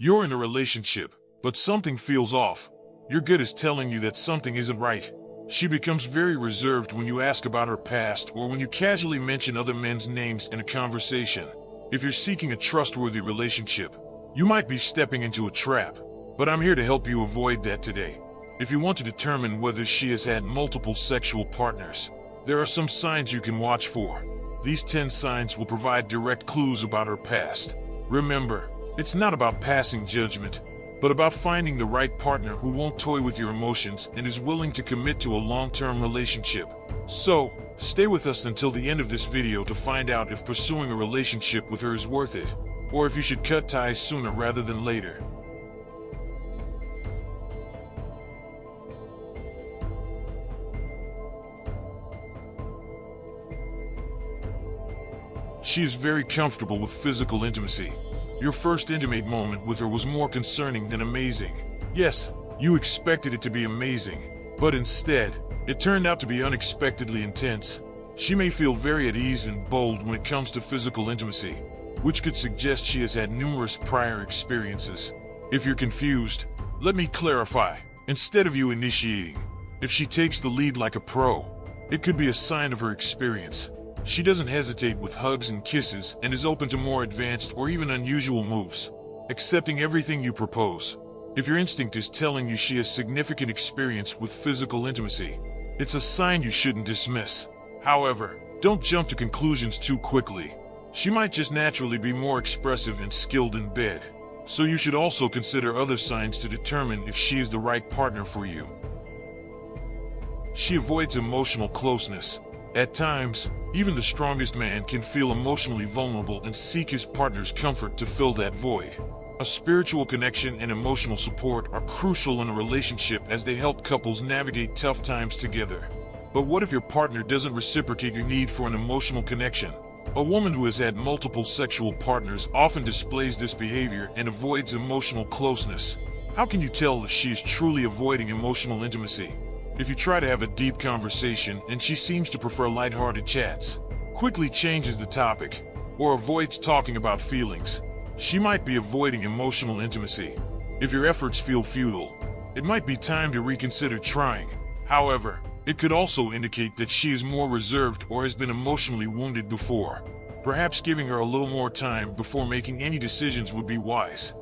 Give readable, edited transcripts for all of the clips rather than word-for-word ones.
You're in a relationship, but something feels off. Your gut is telling you that something isn't right. She becomes very reserved when you ask about her past or when you casually mention other men's names in a conversation. If you're seeking a trustworthy relationship, you might be stepping into a trap, but I'm here to help you avoid that today. If you want to determine whether she has had multiple sexual partners, there are some signs you can watch for. These 10 signs will provide direct clues about her past. Remember, it's not about passing judgment, but about finding the right partner who won't toy with your emotions and is willing to commit to a long-term relationship. So, stay with us until the end of this video to find out if pursuing a relationship with her is worth it, or if you should cut ties sooner rather than later. She is very comfortable with physical intimacy. Your first intimate moment with her was more concerning than amazing. Yes, you expected it to be amazing, but instead, it turned out to be unexpectedly intense. She may feel very at ease and bold when it comes to physical intimacy, which could suggest she has had numerous prior experiences. If you're confused, let me clarify. Instead of you initiating, if she takes the lead like a pro, it could be a sign of her experience. She doesn't hesitate with hugs and kisses and is open to more advanced or even unusual moves, accepting everything you propose. If your instinct is telling you she has significant experience with physical intimacy, it's a sign you shouldn't dismiss. However, don't jump to conclusions too quickly. She might just naturally be more expressive and skilled in bed, so you should also consider other signs to determine if she is the right partner for you. She avoids emotional closeness. At times, even the strongest man can feel emotionally vulnerable and seek his partner's comfort to fill that void. A spiritual connection and emotional support are crucial in a relationship as they help couples navigate tough times together. But what if your partner doesn't reciprocate your need for an emotional connection? A woman who has had multiple sexual partners often displays this behavior and avoids emotional closeness. How can you tell if she is truly avoiding emotional intimacy? If you try to have a deep conversation and she seems to prefer lighthearted chats, quickly changes the topic, or avoids talking about feelings, she might be avoiding emotional intimacy. If your efforts feel futile, it might be time to reconsider trying. However, it could also indicate that she is more reserved or has been emotionally wounded before. Perhaps giving her a little more time before making any decisions would be wise.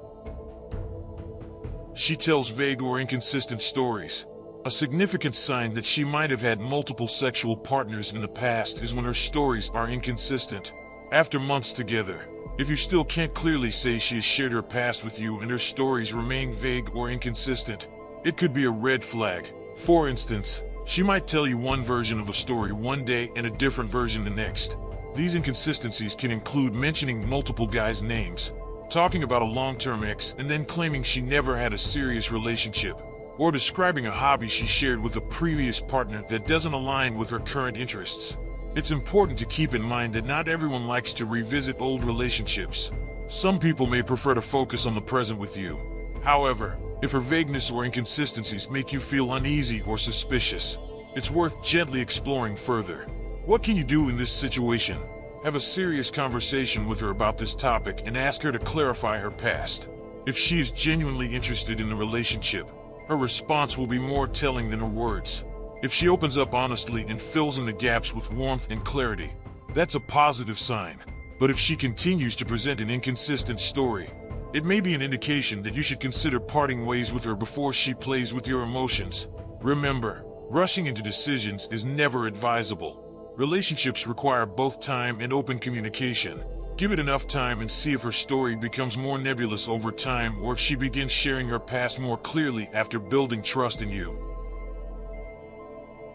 She tells vague or inconsistent stories. A significant sign that she might have had multiple sexual partners in the past is when her stories are inconsistent. After months together, if you still can't clearly say she has shared her past with you and her stories remain vague or inconsistent, it could be a red flag. For instance, she might tell you one version of a story one day and a different version the next. These inconsistencies can include mentioning multiple guys' names, talking about a long-term ex and then claiming she never had a serious relationship, or describing a hobby she shared with a previous partner that doesn't align with her current interests. It's important to keep in mind that not everyone likes to revisit old relationships. Some people may prefer to focus on the present with you. However, if her vagueness or inconsistencies make you feel uneasy or suspicious, it's worth gently exploring further. What can you do in this situation? Have a serious conversation with her about this topic and ask her to clarify her past. If she is genuinely interested in the relationship, her response will be more telling than her words. If she opens up honestly and fills in the gaps with warmth and clarity, that's a positive sign. But if she continues to present an inconsistent story, it may be an indication that you should consider parting ways with her before she plays with your emotions. Remember, rushing into decisions is never advisable. Relationships require both time and open communication. Give it enough time and see if her story becomes more nebulous over time or if she begins sharing her past more clearly after building trust in you.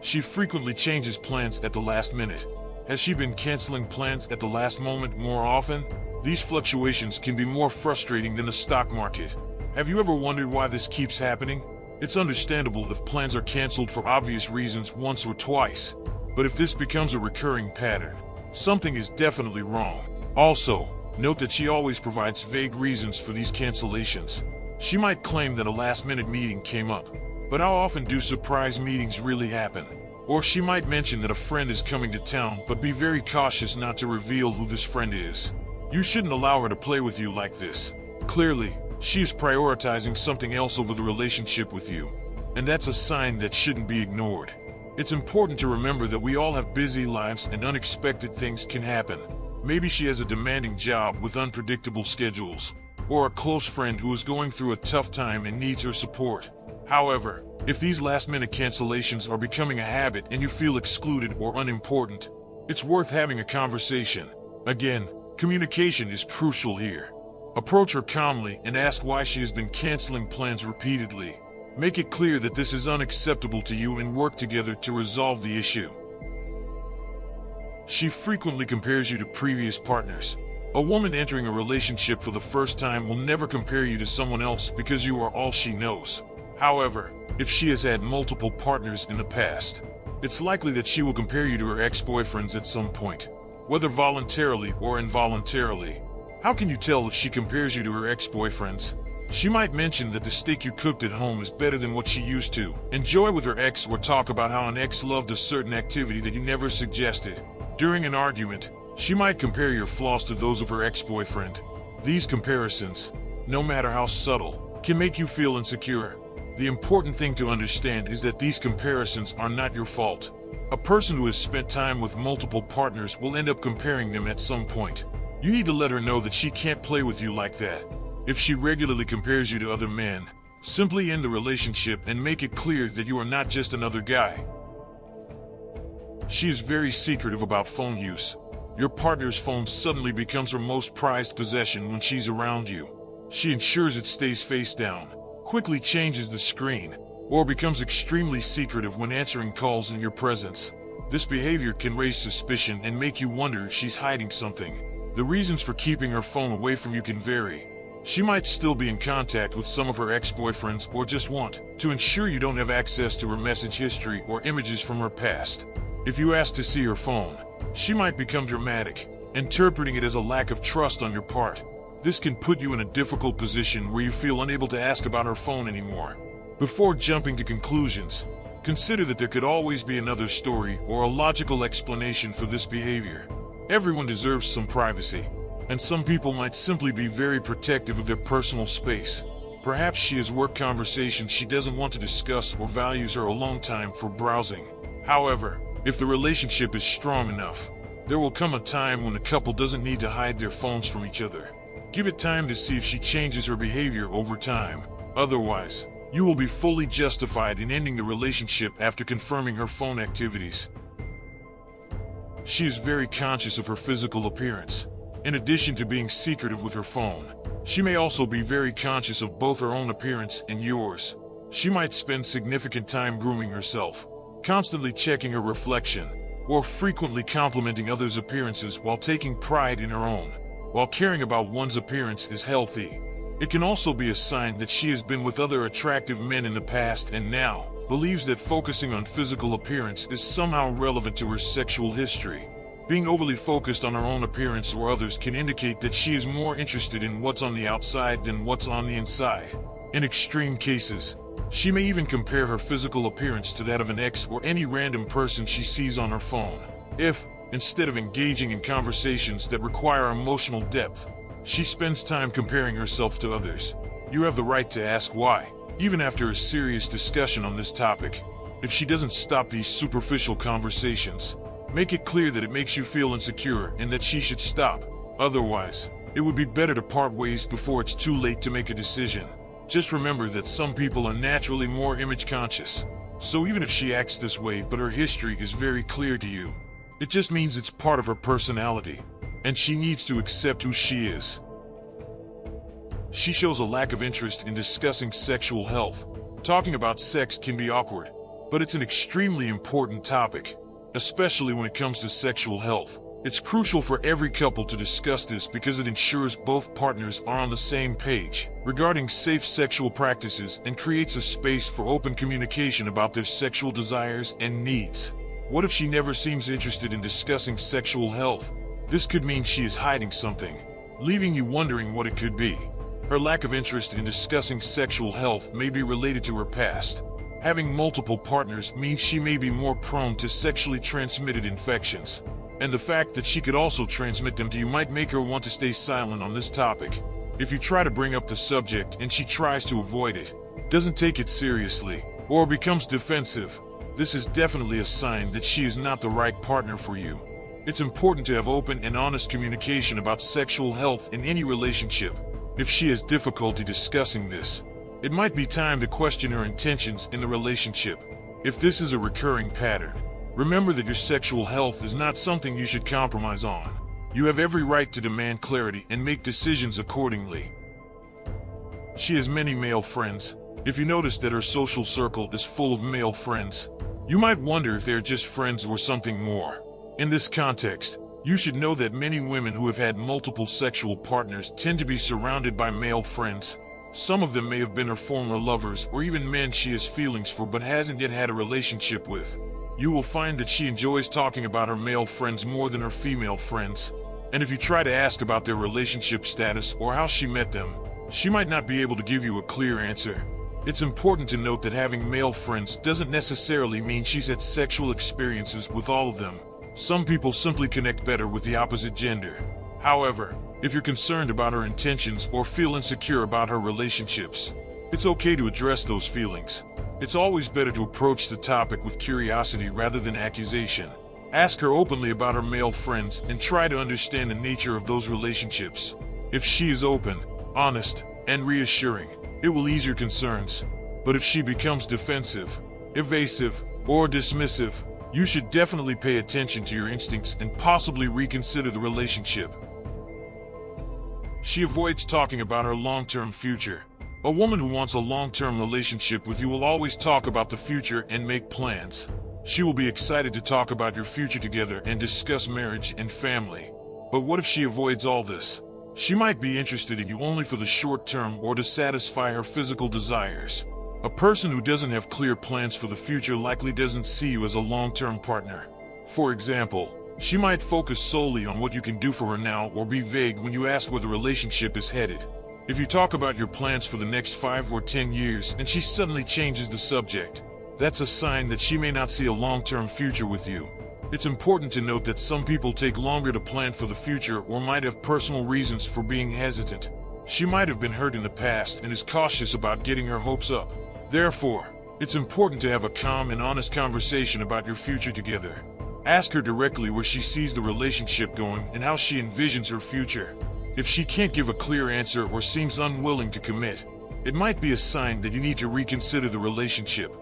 She frequently changes plans at the last minute. Has she been canceling plans at the last moment more often? These fluctuations can be more frustrating than the stock market. Have you ever wondered why this keeps happening? It's understandable if plans are canceled for obvious reasons once or twice, but if this becomes a recurring pattern, something is definitely wrong. Also, note that she always provides vague reasons for these cancellations. She might claim that a last-minute meeting came up, but how often do surprise meetings really happen? Or she might mention that a friend is coming to town, but be very cautious not to reveal who this friend is. You shouldn't allow her to play with you like this. Clearly, She is prioritizing something else over the relationship with you, and that's a sign that shouldn't be ignored. It's important to remember that we all have busy lives and unexpected things can happen. Maybe she has a demanding job with unpredictable schedules, or a close friend who is going through a tough time and needs her support. However, if these last-minute cancellations are becoming a habit and you feel excluded or unimportant, it's worth having a conversation. Again, communication is crucial here. Approach her calmly and ask why she has been canceling plans repeatedly. Make it clear that this is unacceptable to you and work together to resolve the issue. She frequently compares you to previous partners. A woman entering a relationship for the first time will never compare you to someone else because you are all she knows. However, if she has had multiple partners in the past, it's likely that she will compare you to her ex-boyfriends at some point, whether voluntarily or involuntarily. How can you tell if she compares you to her ex-boyfriends? She might mention that the steak you cooked at home is better than what she used to enjoy with her ex, or talk about how an ex loved a certain activity that you never suggested. During an argument, she might compare your flaws to those of her ex-boyfriend. These comparisons, no matter how subtle, can make you feel insecure. The important thing to understand is that these comparisons are not your fault. A person who has spent time with multiple partners will end up comparing them at some point. You need to let her know that she can't play with you like that. If she regularly compares you to other men, simply end the relationship and make it clear that you are not just another guy. She is very secretive about phone use. Your partner's phone suddenly becomes her most prized possession when she's around you. She ensures it stays face down, quickly changes the screen, or becomes extremely secretive when answering calls in your presence. This behavior can raise suspicion and make you wonder if she's hiding something. The reasons for keeping her phone away from you can vary. She might still be in contact with some of her ex-boyfriends or just want to ensure you don't have access to her message history or images from her past. If you ask to see her phone, she might become dramatic, interpreting it as a lack of trust on your part. This can put you in a difficult position where you feel unable to ask about her phone anymore. Before jumping to conclusions, consider that there could always be another story or a logical explanation for this behavior. Everyone deserves some privacy, and some people might simply be very protective of their personal space. Perhaps she has work conversations she doesn't want to discuss or values her alone time for browsing. However, if the relationship is strong enough, there will come a time when the couple doesn't need to hide their phones from each other. Give it time to see if she changes her behavior over time. Otherwise, you will be fully justified in ending the relationship after confirming her phone activities. She is very conscious of her physical appearance. In addition to being secretive with her phone, she may also be very conscious of both her own appearance and yours. She might spend significant time grooming herself, constantly checking her reflection, or frequently complimenting others' appearances while taking pride in her own. While caring about one's appearance is healthy, it can also be a sign that she has been with other attractive men in the past and now believes that focusing on physical appearance is somehow relevant to her sexual history. Being overly focused on her own appearance or others can indicate that she is more interested in what's on the outside than what's on the inside. In extreme cases, she may even compare her physical appearance to that of an ex or any random person she sees on her phone. If, instead of engaging in conversations that require emotional depth, she spends time comparing herself to others, you have the right to ask why. Even after a serious discussion on this topic, if she doesn't stop these superficial conversations, make it clear that it makes you feel insecure and that she should stop. Otherwise, it would be better to part ways before it's too late to make a decision. Just remember that some people are naturally more image conscious. So even if she acts this way but her history is very clear to you, it just means it's part of her personality, and she needs to accept who she is. She shows a lack of interest in discussing sexual health. Talking about sex can be awkward, but it's an extremely important topic. Especially when it comes to sexual health. It's crucial for every couple to discuss this because it ensures both partners are on the same page regarding safe sexual practices and creates a space for open communication about their sexual desires and needs. What if she never seems interested in discussing sexual health? This could mean she is hiding something, leaving you wondering what it could be. Her lack of interest in discussing sexual health may be related to her past. Having multiple partners means she may be more prone to sexually transmitted infections, and the fact that she could also transmit them to you might make her want to stay silent on this topic. If you try to bring up the subject and she tries to avoid it, doesn't take it seriously, or becomes defensive, this is definitely a sign that she is not the right partner for you. It's important to have open and honest communication about sexual health in any relationship. If she has difficulty discussing this, it might be time to question her intentions in the relationship. If this is a recurring pattern, remember that your sexual health is not something you should compromise on. You have every right to demand clarity and make decisions accordingly. She has many male friends. If you notice that her social circle is full of male friends, you might wonder if they're just friends or something more. In this context, you should know that many women who have had multiple sexual partners tend to be surrounded by male friends. Some of them may have been her former lovers or even men she has feelings for but hasn't yet had a relationship with. You will find that she enjoys talking about her male friends more than her female friends. And if you try to ask about their relationship status or how she met them, she might not be able to give you a clear answer. It's important to note that having male friends doesn't necessarily mean she's had sexual experiences with all of them. Some people simply connect better with the opposite gender. However, if you're concerned about her intentions or feel insecure about her relationships, it's okay to address those feelings. It's always better to approach the topic with curiosity rather than accusation. Ask her openly about her male friends and try to understand the nature of those relationships. If she is open, honest, and reassuring, it will ease your concerns. But if she becomes defensive, evasive, or dismissive, you should definitely pay attention to your instincts and possibly reconsider the relationship. She avoids talking about her long-term future. A woman who wants a long-term relationship with you will always talk about the future and make plans. She will be excited to talk about your future together and discuss marriage and family. But what if she avoids all this? She might be interested in you only for the short term or to satisfy her physical desires. A person who doesn't have clear plans for the future likely doesn't see you as a long-term partner. For example, she might focus solely on what you can do for her now or be vague when you ask where the relationship is headed. If you talk about your plans for the next 5 or 10 years and she suddenly changes the subject, that's a sign that she may not see a long-term future with you. It's important to note that some people take longer to plan for the future or might have personal reasons for being hesitant. She might have been hurt in the past and is cautious about getting her hopes up. Therefore, it's important to have a calm and honest conversation about your future together. Ask her directly where she sees the relationship going and how she envisions her future. If she can't give a clear answer or seems unwilling to commit, it might be a sign that you need to reconsider the relationship.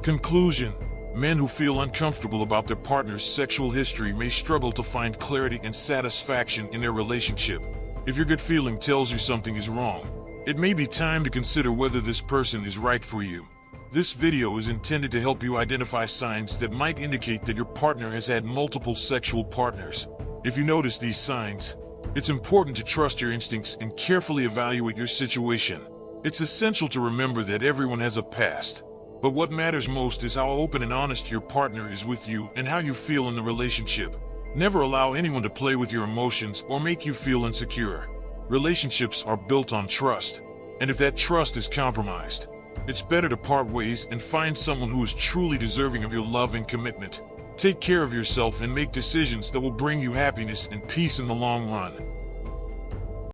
Conclusion: men who feel uncomfortable about their partner's sexual history may struggle to find clarity and satisfaction in their relationship. If your gut feeling tells you something is wrong, it may be time to consider whether this person is right for you. This video is intended to help you identify signs that might indicate that your partner has had multiple sexual partners. If you notice these signs, it's important to trust your instincts and carefully evaluate your situation. It's essential to remember that everyone has a past, but what matters most is how open and honest your partner is with you and how you feel in the relationship. Never allow anyone to play with your emotions or make you feel insecure. Relationships are built on trust, and if that trust is compromised, it's better to part ways and find someone who is truly deserving of your love and commitment. Take care of yourself and make decisions that will bring you happiness and peace in the long run.